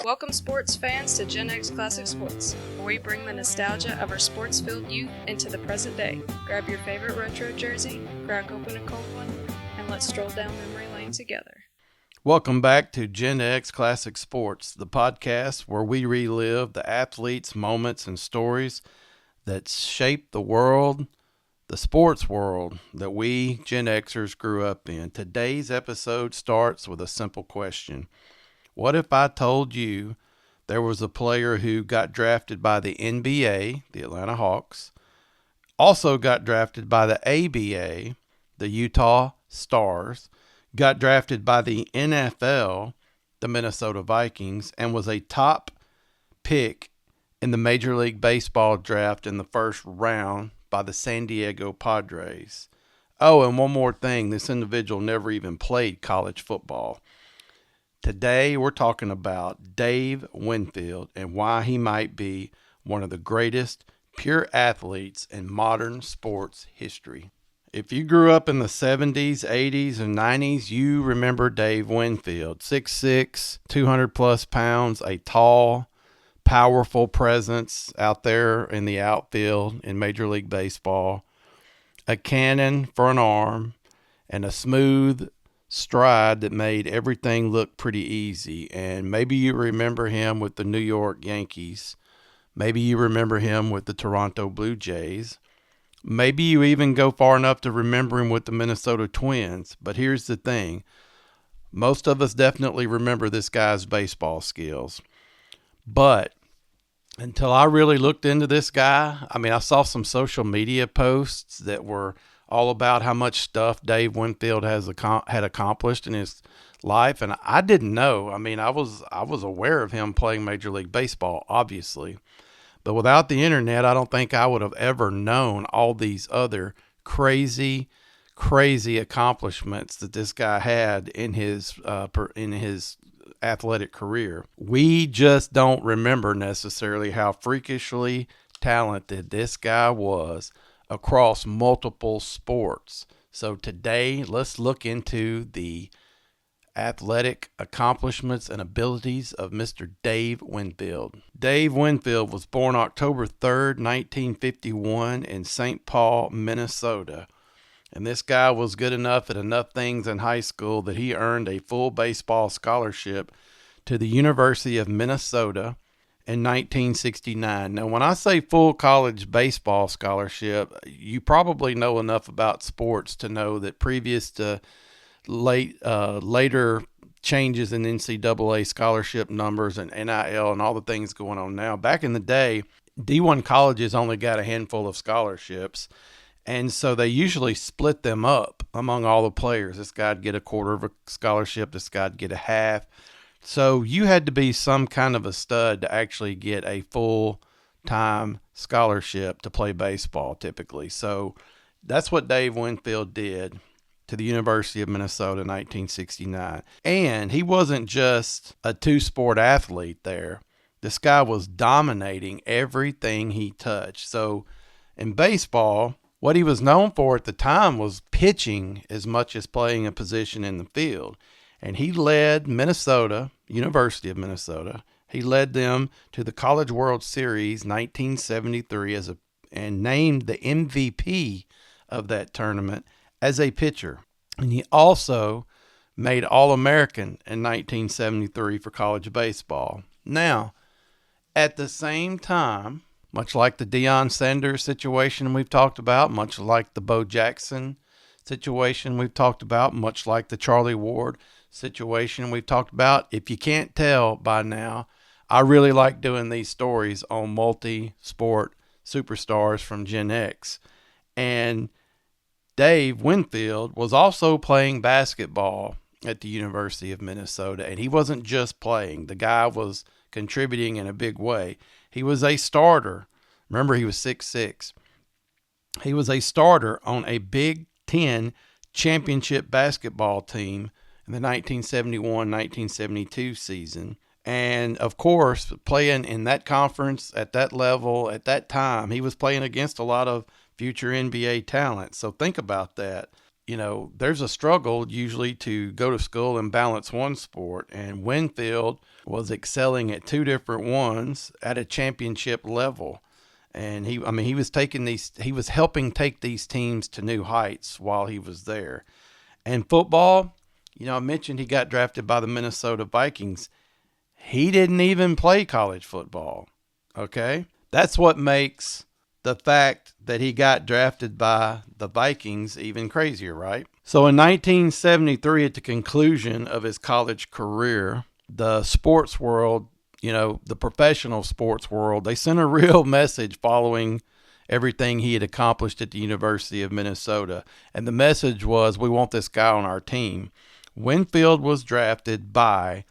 Welcome sports fans to GenX Classic Sports, where we bring the nostalgia of our sports-filled youth into the present day. Grab your favorite retro jersey, crack open a cold one, and let's stroll down memory lane together. Welcome back to GenX Classic Sports, the podcast where we relive the athletes, moments, and stories that shaped the world, the sports world that we Gen Xers grew up in. Today's episode starts with a simple question. What if I told you there was a player who got drafted by the NBA, the Atlanta Hawks, also got drafted by the ABA, the Utah Stars, got drafted by the NFL, the Minnesota Vikings, and was a top pick in the Major League Baseball draft in the first round by the San Diego Padres? Oh, and one more thing, this individual never even played college football. Today, we're talking about Dave Winfield and why he might be one of the greatest pure athletes in modern sports history. If you grew up in the 70s, 80s, and 90s, you remember Dave Winfield. 6'6", 200 plus pounds, a tall, powerful presence out there in the outfield in Major League Baseball, a cannon for an arm, and a smooth stride that made everything look pretty easy. And maybe you remember him with the New York Yankees. Maybe you remember him with the Toronto Blue Jays. Maybe you even go far enough to remember him with the Minnesota Twins. But here's the thing. Most of us definitely remember this guy's baseball skills. But until I really looked into this guy, I saw some social media posts that were all about how much stuff Dave Winfield had accomplished in his life, and I didn't know. I was aware of him playing Major League Baseball, obviously, but without the internet, I don't think I would have ever known all these other crazy accomplishments that this guy had in his athletic career. We just don't remember necessarily how freakishly talented this guy was across multiple sports. So today, let's look into the athletic accomplishments and abilities of Mr. Dave Winfield. Dave Winfield was born October 3rd, 1951 in St. Paul, Minnesota. And this guy was good enough at enough things in high school that he earned a full baseball scholarship to the University of Minnesota in 1969. Now, when I say full college baseball scholarship, you probably know enough about sports to know that previous to later changes in NCAA scholarship numbers and NIL and all the things going on now, back in the day, D1 colleges only got a handful of scholarships. And so they usually split them up among all the players. This guy'd get a quarter of a scholarship. This guy'd get a half. So you had to be some kind of a stud to actually get a full-time scholarship to play baseball typically. So that's what Dave Winfield did to the University of Minnesota in 1969. And he wasn't just a two-sport athlete there. This guy was dominating everything he touched. So in baseball, what he was known for at the time was pitching as much as playing a position in the field. And he led Minnesota, University of Minnesota. He led them to the College World Series 1973 and named the MVP of that tournament as a pitcher. And he also made All-American in 1973 for college baseball. Now, at the same time, much like the Deion Sanders situation we've talked about, much like the Bo Jackson situation we've talked about, much like the Charlie Ward situation we've talked about. If you can't tell by now, I really like doing these stories on multi-sport superstars from Gen X. And Dave Winfield was also playing basketball at the University of Minnesota, and he wasn't just playing. The guy was contributing in a big way. He was a starter. Remember, he was 6'6". He was a starter on a Big Ten championship basketball team in the 1971-1972 season. And, of course, playing in that conference at that level at that time, he was playing against a lot of future NBA talent. So think about that. there's a struggle usually to go to school and balance one sport. And Winfield was excelling at two different ones at a championship level. And he was helping take these teams to new heights while he was there. And football, I mentioned he got drafted by the Minnesota Vikings. He didn't even play college football. Okay? That's what makes the fact that he got drafted by the Vikings even crazier, right? So in 1973, at the conclusion of his college career, the sports world, the professional sports world, they sent a real message following everything he had accomplished at the University of Minnesota. And the message was, we want this guy on our team. Winfield was drafted by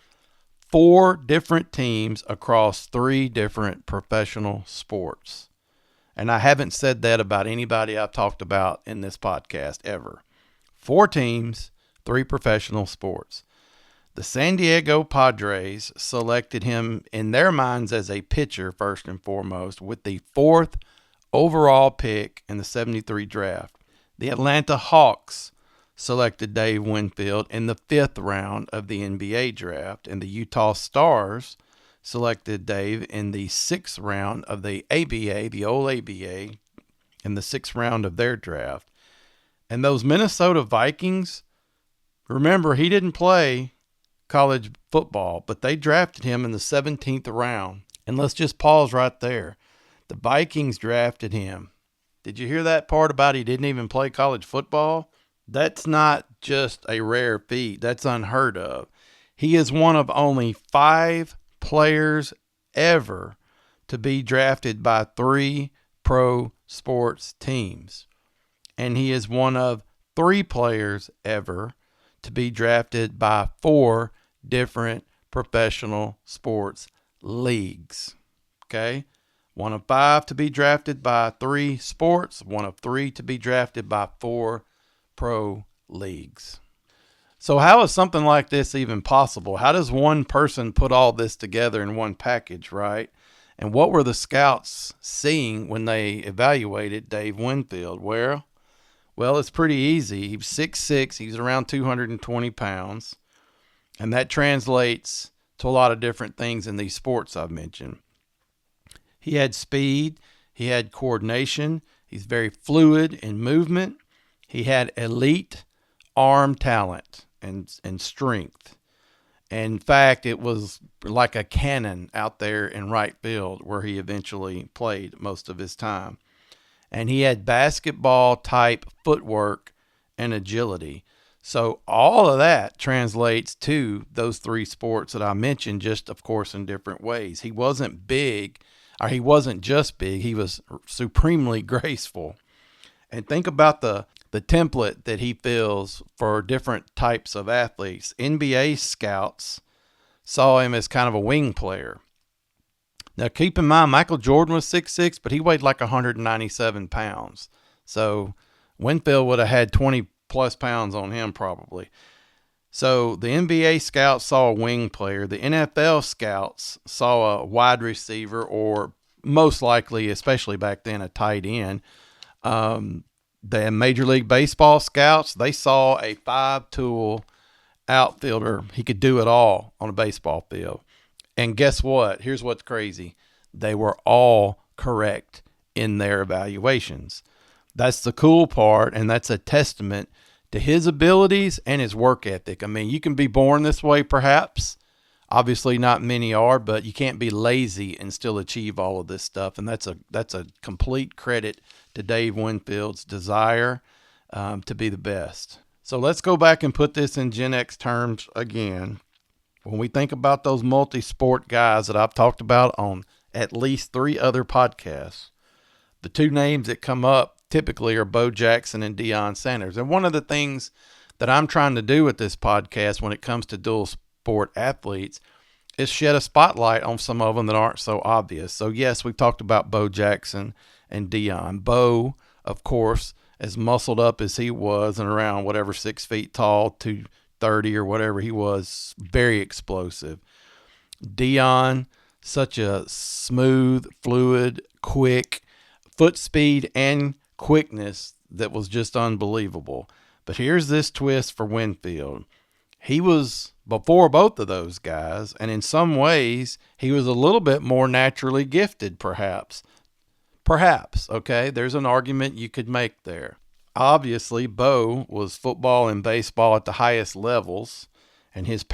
4 different teams across 3 different professional sports. And I haven't said that about anybody I've talked about in this podcast ever. 4 teams, 3 professional sports. The San Diego Padres selected him in their minds as a pitcher first and foremost with the 4th overall pick in the 73 draft. The Atlanta Hawks selected Dave Winfield in the 5th round of the NBA draft, and the Utah Stars selected Dave in the 6th round of the ABA, the old ABA, in the 6th round of their draft. And those Minnesota Vikings, remember, he didn't play college football, but they drafted him in the 17th round. And let's just pause right there. The Vikings drafted him. Did you hear that part about he didn't even play college football? That's not just a rare feat. That's unheard of. He is one of only 5 players ever to be drafted by 3 pro sports teams. And he is one of 3 players ever to be drafted by 4 different professional sports leagues. Okay? One of 5 to be drafted by 3 sports, one of 3 to be drafted by 4 pro leagues. So how is something like this even possible? How does one person put all this together in one package, right? And what were the scouts seeing when they evaluated Dave Winfield? Well, it's pretty easy. He's 6'6", he's around 220 pounds, and that translates to a lot of different things in these sports I've mentioned. He had speed, he had coordination, he's very fluid in movement, he had elite arm talent and strength. In fact, it was like a cannon out there in right field where he eventually played most of his time. And he had basketball-type footwork and agility. So all of that translates to those 3 sports that I mentioned, just, of course, in different ways. He wasn't big, or he wasn't just big. He was supremely graceful. And think about the template that he fills for different types of athletes. NBA scouts saw him as kind of a wing player. Now, keep in mind, Michael Jordan was 6'6", but he weighed like 197 pounds. So Winfield would have had 20-plus pounds on him probably. So the NBA scouts saw a wing player. The NFL scouts saw a wide receiver, or most likely, especially back then, a tight end. The Major League Baseball scouts, they saw a 5-tool outfielder. He could do it all on a baseball field. And guess what? Here's what's crazy. They were all correct in their evaluations. That's the cool part, and that's a testament to his abilities and his work ethic. I mean, you can be born this way perhaps. Obviously not many are, but you can't be lazy and still achieve all of this stuff. And that's a complete credit to Dave Winfield's desire to be the best. So let's go back and put this in GenX terms again. When we think about those multi-sport guys that I've talked about on at least 3 other podcasts, the 2 names that come up typically are Bo Jackson and Deion Sanders. And one of the things that I'm trying to do with this podcast when it comes to dual sport athletes is shed a spotlight on some of them that aren't so obvious. So yes, we've talked about Bo Jackson and Deion. Bo, of course, as muscled up as he was and around whatever 6 feet tall, 230 or whatever he was, very explosive. Deion, such a smooth, fluid, quick foot speed and quickness that was just unbelievable. But here's this twist for Winfield. He was before both of those guys, and in some ways, he was a little bit more naturally gifted, perhaps. Perhaps, okay? There's an argument you could make there. Obviously, Bo was football and baseball at the highest levels, and his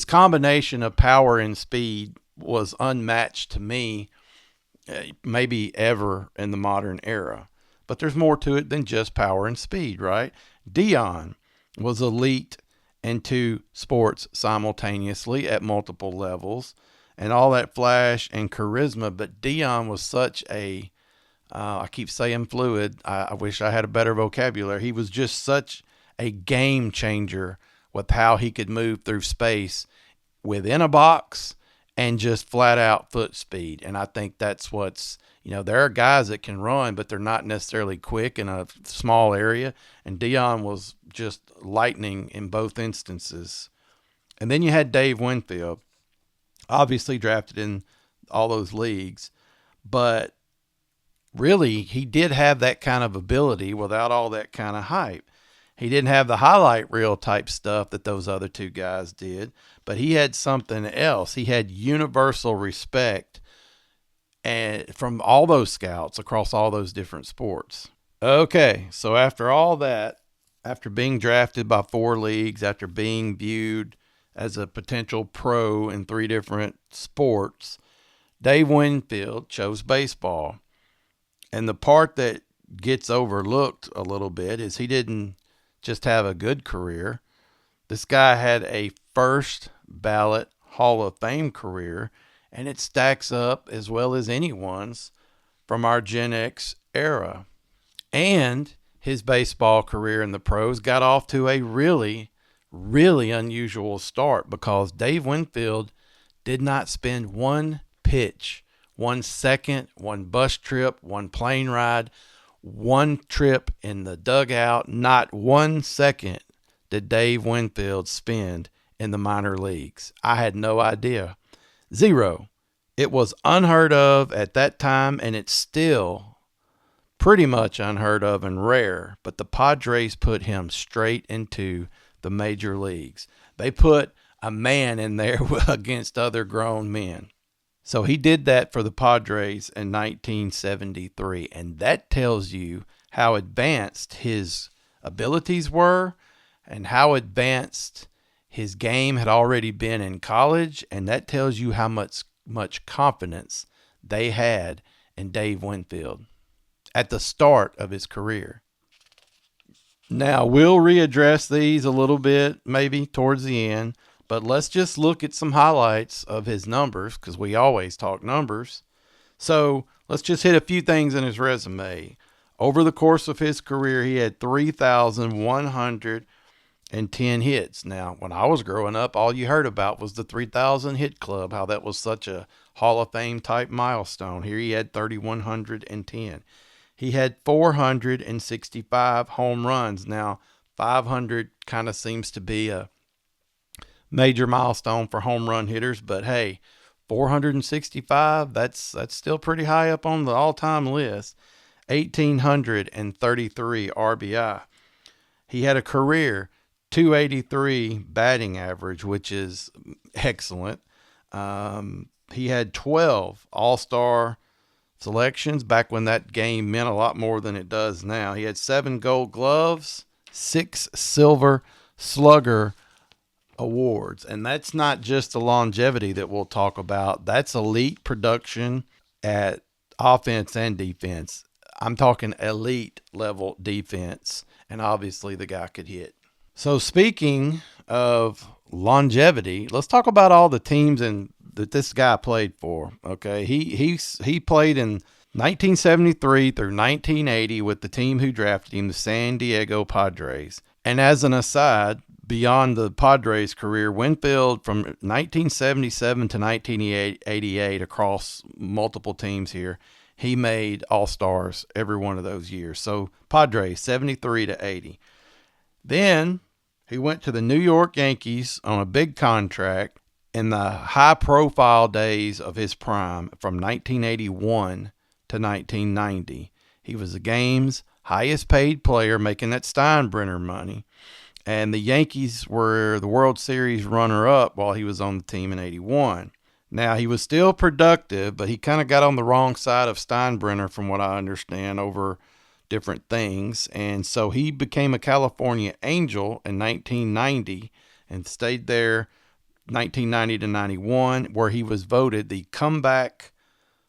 combination of power and speed was unmatched to me, maybe ever in the modern era. But there's more to it than just power and speed, right? Deion was elite in two sports simultaneously at multiple levels, and all that flash and charisma. But Deion was such a I keep saying fluid. I wish I had a better vocabulary. He was just such a game changer with how he could move through space within a box and just flat out foot speed. And I think that's there are guys that can run, but they're not necessarily quick in a small area. And Deion was just lightning in both instances. And then you had Dave Winfield, obviously drafted in all those leagues, but really, he did have that kind of ability without all that kind of hype. He didn't have the highlight reel type stuff that those other two guys did, but he had something else. He had universal respect and from all those scouts across all those different sports. Okay, so after all that, after being drafted by 4 leagues, after being viewed as a potential pro in 3 different sports, Dave Winfield chose baseball. And the part that gets overlooked a little bit is he didn't just have a good career. This guy had a first ballot Hall of Fame career, and it stacks up as well as anyone's from our Gen X era. And his baseball career in the pros got off to a really, really unusual start because Dave Winfield did not spend one pitch, 1 second, 1 bus trip, 1 plane ride, 1 trip in the dugout. Not 1 second did Dave Winfield spend in the minor leagues. I had no idea. 0. It was unheard of at that time, and it's still pretty much unheard of and rare. But the Padres put him straight into the major leagues. They put a man in there against other grown men. So he did that for the Padres in 1973, and that tells you how advanced his abilities were and how advanced his game had already been in college, and that tells you how much confidence they had in Dave Winfield at the start of his career. Now, we'll readdress these a little bit maybe towards the end, but let's just look at some highlights of his numbers because we always talk numbers. So let's just hit a few things in his resume. Over the course of his career, he had 3,110 hits. Now, when I was growing up, all you heard about was the 3,000 hit club, how that was such a Hall of Fame type milestone. Here he had 3,110. He had 465 home runs. Now, 500 kind of seems to be a major milestone for home run hitters, but hey, 465, that's still pretty high up on the all-time list. 1,833 RBI. He had a career 283 batting average, which is excellent. He had 12 all-star selections back when that game meant a lot more than it does now. He had 7 gold gloves, 6 silver slugger awards. And that's not just the longevity that we'll talk about. That's elite production at offense and defense. I'm talking elite level defense. And obviously the guy could hit. So speaking of longevity, let's talk about all the teams that this guy played for. Okay. He played in 1973 through 1980 with the team who drafted him, the San Diego Padres. And as an aside, beyond the Padres career, Winfield from 1977 to 1988 across multiple teams here, he made All-Stars every one of those years. So Padres 73 to 80. Then he went to the New York Yankees on a big contract in the high-profile days of his prime from 1981 to 1990. He was the game's highest paid player, making that Steinbrenner money. And the Yankees were the World Series runner-up while he was on the team in 81. Now, he was still productive, but he kind of got on the wrong side of Steinbrenner, from what I understand, over different things. And so he became a California Angel in 1990 and stayed there 1990 to 91, where he was voted the comeback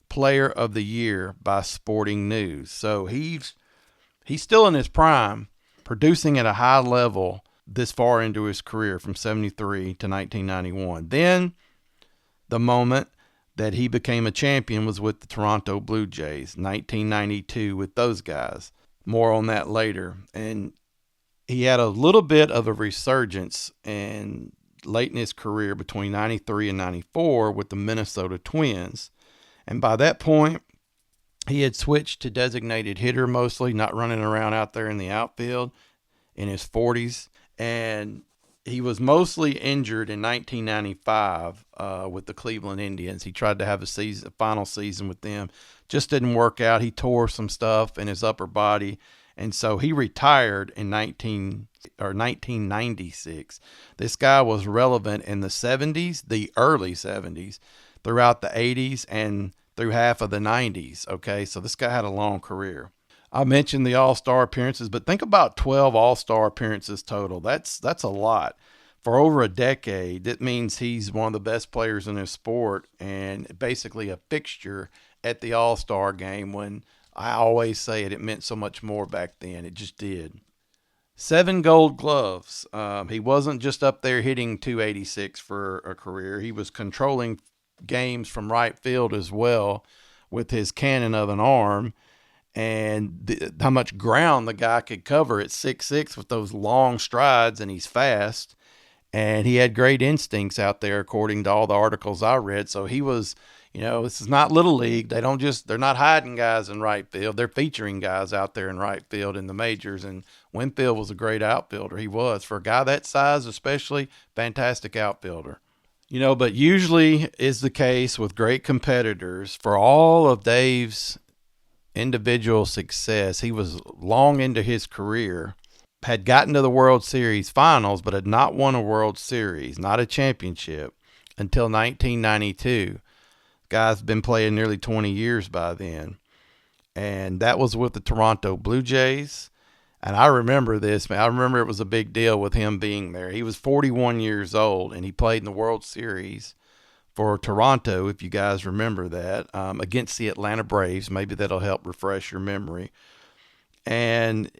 player of the year by Sporting News. So he's still in his prime, producing at a high level this far into his career from 73 to 1991. Then the moment that he became a champion was with the Toronto Blue Jays, 1992 with those guys. More on that later. And he had a little bit of a resurgence and late in his career between 93 and 94 with the Minnesota Twins. And by that point, he had switched to designated hitter mostly, not running around out there in the outfield, in his 40s. And he was mostly injured in 1995 with the Cleveland Indians. He tried to have a final season with them. Just didn't work out. He tore some stuff in his upper body. And so he retired in 1996. This guy was relevant in the 70s, the early 70s, throughout the 80s, and through half of the 90s. Okay, so this guy had a long career. I mentioned the All-Star appearances, but think about 12 All-Star appearances total. That's a lot. For over a decade, that means he's one of the best players in his sport and basically a fixture at the All-Star game. When I always say it meant so much more back then. It just did. 7 Gold Gloves. He wasn't just up there hitting 286 for a career. He was controlling games from right field as well with his cannon of an arm. And how much ground the guy could cover at 6'6" with those long strides, and he's fast. And he had great instincts out there, according to all the articles I read. So he was, this is not Little League. They're not hiding guys in right field. They're featuring guys out there in right field in the majors. And Winfield was a great outfielder. He was. For a guy that size, especially, fantastic outfielder. But usually is the case with great competitors. For all of Dave's individual success, he was long into his career, had gotten to the World Series finals, but had not won a World Series, not a championship, until 1992. Guy's been playing nearly 20 years by then. And that was with the Toronto Blue Jays. And I remember this, man. I remember it was a big deal with him being there. He was 41 years old, and he played in the World Series for Toronto, if you guys remember that, against the Atlanta Braves. Maybe that'll help refresh your memory. And,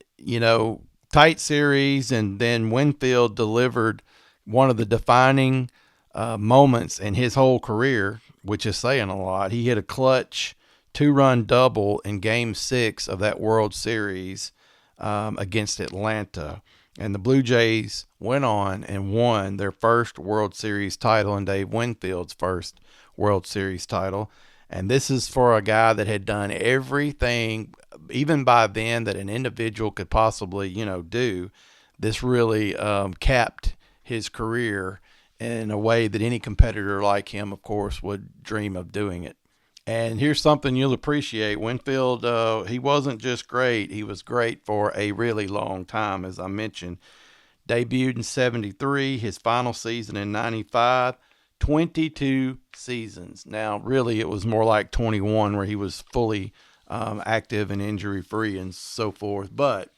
tight series, and then Winfield delivered one of the defining moments in his whole career, which is saying a lot. He hit a clutch 2-run double in Game 6 of that World Series against Atlanta. And the Blue Jays went on and won their first World Series title and Dave Winfield's first World Series title. And this is for a guy that had done everything, even by then, that an individual could possibly, do. This really capped his career in a way that any competitor like him, of course, would dream of doing it. And here's something you'll appreciate. Winfield, he wasn't just great. He was great for a really long time, as I mentioned. Debuted in 73, his final season in 95, 22 seasons. Now, really, it was more like 21 where he was fully active and injury-free and so forth. But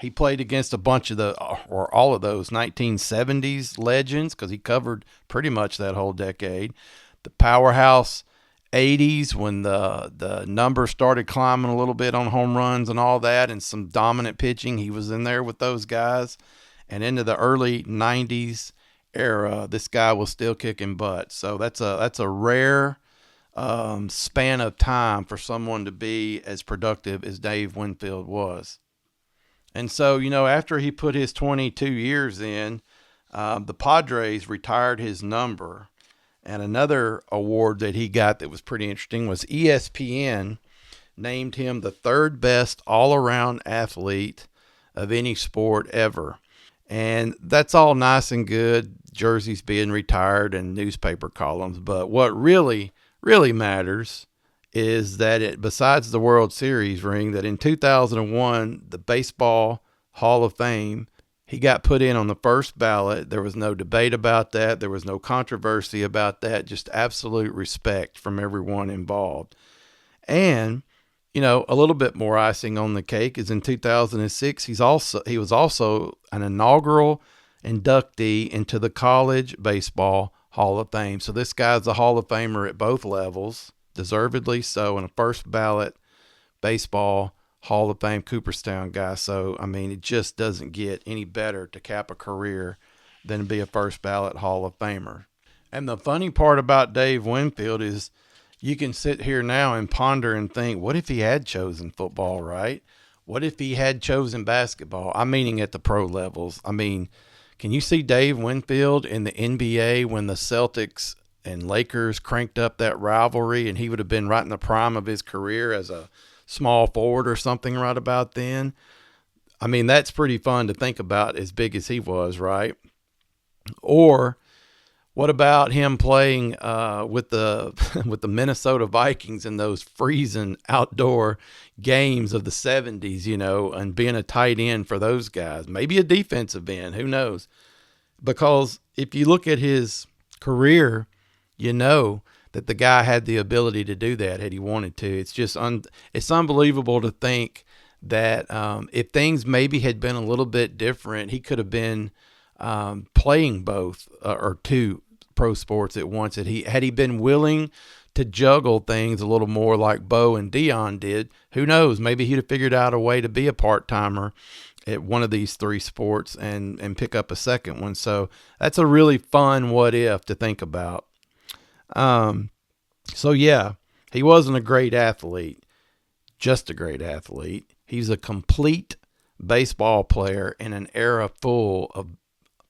he played against a bunch of all of those 1970s legends, because he covered pretty much that whole decade. The powerhouse 80s, when the numbers started climbing a little bit on home runs and all that, and some dominant pitching. He was in there with those guys. And into the early 90s era, this guy was still kicking butt. So that's a rare span of time for someone to be as productive as Dave Winfield was. And so, after he put his 22 years in, the Padres retired his number. And another award that he got that was pretty interesting was ESPN named him the third best all-around athlete of any sport ever. And that's all nice and good, jerseys being retired and newspaper columns. But what really, really matters is that besides the World Series ring, that in 2001, the Baseball Hall of Fame, he got put in on the first ballot. There was no debate about that. There was no controversy about that. Just absolute respect from everyone involved. And, a little bit more icing on the cake is in 2006, he was also an inaugural inductee into the College Baseball Hall of Fame. So this guy's a Hall of Famer at both levels, deservedly so, and a first ballot baseball Hall of Fame Cooperstown guy. So, it just doesn't get any better to cap a career than to be a first ballot Hall of Famer. And the funny part about Dave Winfield is you can sit here now and ponder and think, what if he had chosen football, right? What if he had chosen basketball? I'm meaning at the pro levels. Can you see Dave Winfield in the NBA when the Celtics and Lakers cranked up that rivalry, and he would have been right in the prime of his career as a small forward or something right about then? That's pretty fun to think about, as big as he was, right? Or what about him playing with the with the Minnesota Vikings in those freezing outdoor games of the 70s, and being a tight end for those guys, maybe a defensive end, who knows? Because if you look at his career, that the guy had the ability to do that had he wanted to. It's just it's unbelievable to think that if things maybe had been a little bit different, he could have been playing both or two pro sports at once. Had he been willing to juggle things a little more like Bo and Dion did, who knows? Maybe he'd have figured out a way to be a part-timer at one of these three sports and pick up a second one. So that's a really fun what if to think about. So yeah, he wasn't a great athlete, just a great athlete. He's a complete baseball player in an era full of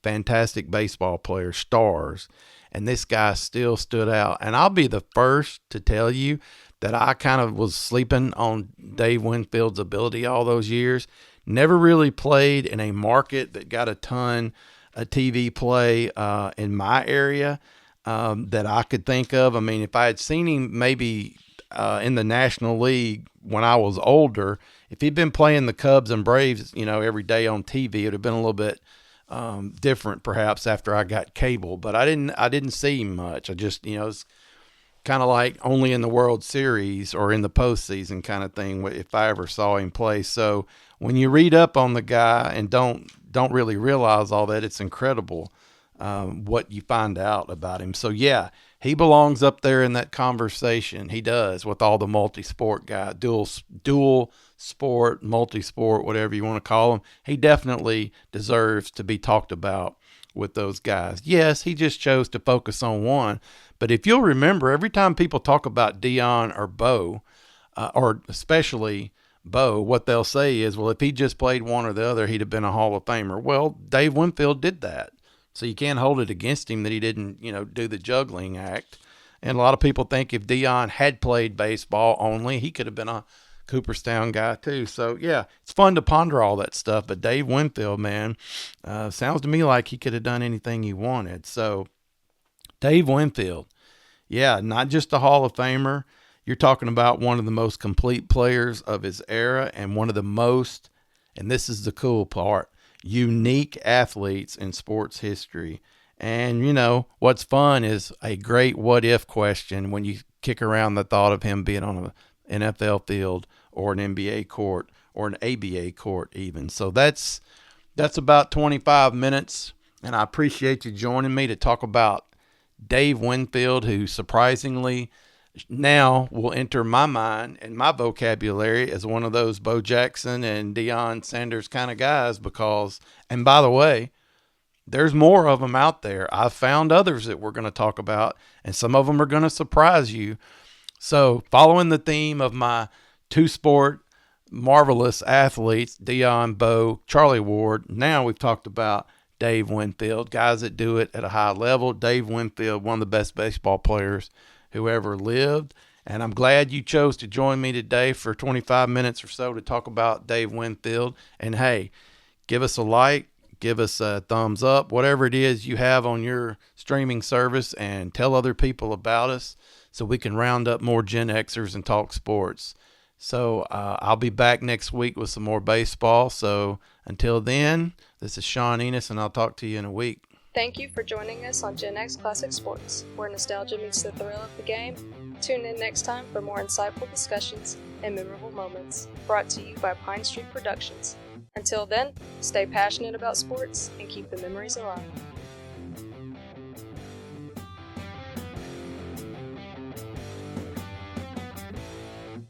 fantastic baseball players, stars, and this guy still stood out. And I'll be the first to tell you that I kind of was sleeping on Dave Winfield's ability all those years. Never really played in a market that got a ton of TV play in my area that I could think of. If I had seen him maybe in the National League when I was older, if he'd been playing the Cubs and Braves, every day on TV, it would have been a little bit different perhaps after I got cable, but I didn't see him much. I just, it's kind of like only in the World Series or in the postseason kind of thing if I ever saw him play. So when you read up on the guy and don't really realize all that, it's incredible what you find out about him. So yeah, he belongs up there in that conversation. He does, with all the multi-sport guys, dual sport, multi-sport, whatever you want to call him. He definitely deserves to be talked about with those guys. Yes, he just chose to focus on one. But if you'll remember, every time people talk about Dion or Bo, or especially Bo, what they'll say is, well, if he just played one or the other, he'd have been a Hall of Famer. Well, Dave Winfield did that. So you can't hold it against him that he didn't, do the juggling act. And a lot of people think if Dion had played baseball only, he could have been a Cooperstown guy too. So yeah, it's fun to ponder all that stuff. But Dave Winfield, man, sounds to me like he could have done anything he wanted. So Dave Winfield, yeah, not just a Hall of Famer. You're talking about one of the most complete players of his era and one of the most, and this is the cool part, unique athletes in sports history. And, what's fun is a great what if question when you kick around the thought of him being on an NFL field or an NBA court or an ABA court even. So that's about 25 minutes, and I appreciate you joining me to talk about Dave Winfield, who surprisingly now will enter my mind and my vocabulary as one of those Bo Jackson and Deion Sanders kind of guys because, and by the way, there's more of them out there. I've found others that we're going to talk about, and some of them are going to surprise you. So following the theme of my two-sport marvelous athletes, Deion, Bo, Charlie Ward, now we've talked about Dave Winfield, guys that do it at a high level. Dave Winfield, one of the best baseball players who ever lived. And I'm glad you chose to join me today for 25 minutes or so to talk about Dave Winfield. And hey, give us a like, give us a thumbs up, whatever it is you have on your streaming service, and tell other people about us so we can round up more Gen Xers and talk sports. So I'll be back next week with some more baseball. So until then, this is Sean Enos, and I'll talk to you in a week. Thank you for joining us on GenX Classic Sports, where nostalgia meets the thrill of the game. Tune in next time for more insightful discussions and memorable moments, brought to you by Pine Street Productions. Until then, stay passionate about sports and keep the memories alive.